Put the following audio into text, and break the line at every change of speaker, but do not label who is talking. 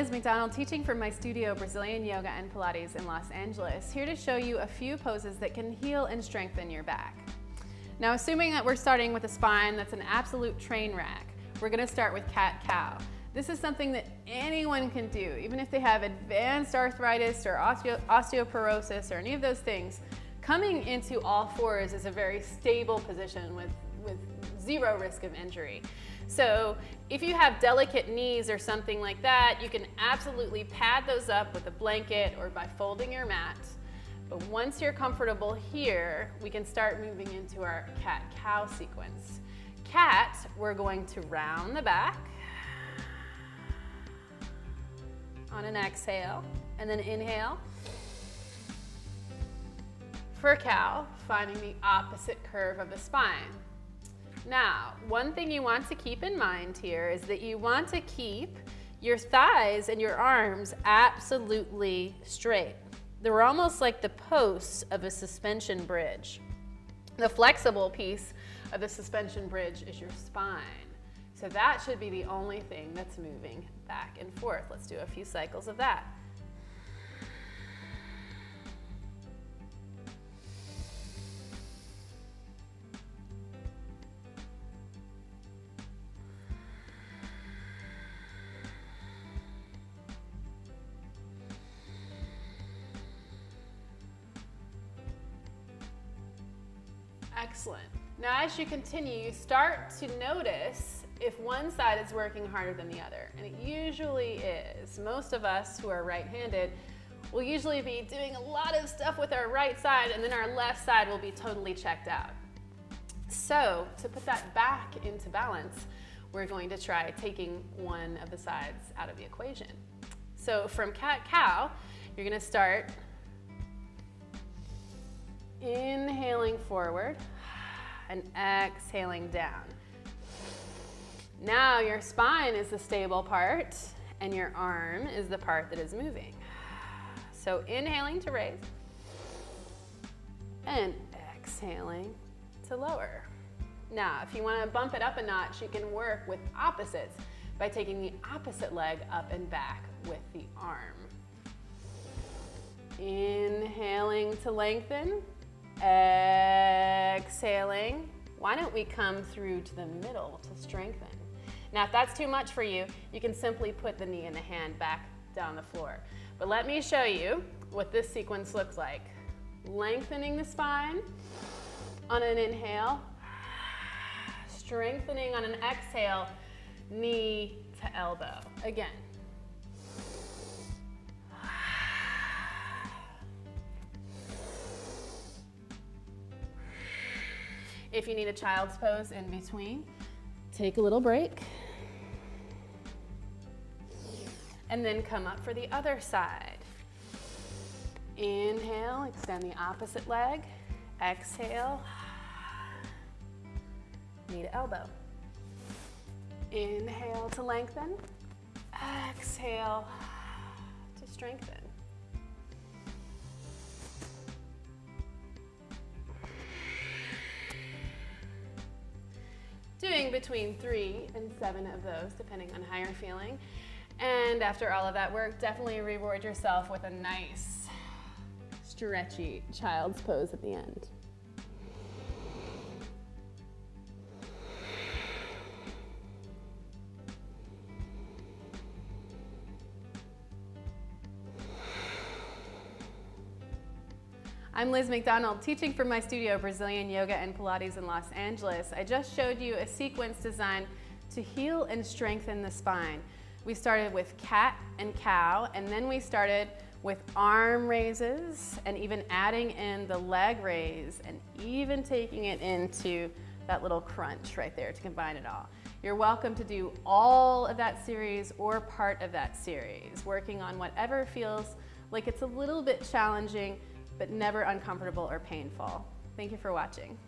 Liz McDonald, teaching from my studio Brazilian Yoga and Pilates in Los Angeles, here to show you a few poses that can heal and strengthen your back. Now, assuming that we're starting with a spine that's an absolute train wreck, we're going to start with cat-cow. This is something that anyone can do, even if they have advanced arthritis or osteoporosis or any of those things. Coming into all fours is a very stable position with zero risk of injury. So if you have delicate knees or something like that, you can absolutely pad those up with a blanket or by folding your mat. But once you're comfortable here, we can start moving into our cat-cow sequence. Cat, we're going to round the back on an exhale, and then inhale. For cow, finding the opposite curve of the spine. Now, one thing you want to keep in mind here is that you want to keep your thighs and your arms absolutely straight. They're almost like the posts of a suspension bridge. The flexible piece of the suspension bridge is your spine. So that should be the only thing that's moving back and forth. Let's do a few cycles of that. Excellent. Now as you continue, you start to notice if one side is working harder than the other, and it usually is. Most of us who are right-handed will usually be doing a lot of stuff with our right side, and then our left side will be totally checked out. So to put that back into balance, we're going to try taking one of the sides out of the equation. So from cat-cow, you're going to start inhaling forward and exhaling down. Now your spine is the stable part and your arm is the part that is moving. So inhaling to raise and exhaling to lower. Now, if you want to bump it up a notch, you can work with opposites by taking the opposite leg up and back with the arm. Inhaling to lengthen. Exhaling. Why don't we come through to the middle to strengthen? Now, if that's too much for you, you can simply put the knee and the hand back down the floor. But let me show you what this sequence looks like. Lengthening the spine on an inhale, strengthening on an exhale, knee to elbow. Again. If you need a child's pose in between, take a little break. And then come up for the other side. Inhale, extend the opposite leg. Exhale, knee to elbow. Inhale to lengthen. Exhale to strengthen. Doing between 3 and 7 of those, depending on how you're feeling. And after all of that work, definitely reward yourself with a nice, stretchy child's pose at the end. I'm Liz McDonald, teaching from my studio Brazilian Yoga and Pilates in Los Angeles. I just showed you a sequence designed to heal and strengthen the spine. We started with cat and cow, and then we started with arm raises, and even adding in the leg raise, and even taking it into that little crunch right there to combine it all. You're welcome to do all of that series or part of that series, working on whatever feels like it's a little bit challenging, but never uncomfortable or painful. Thank you for watching.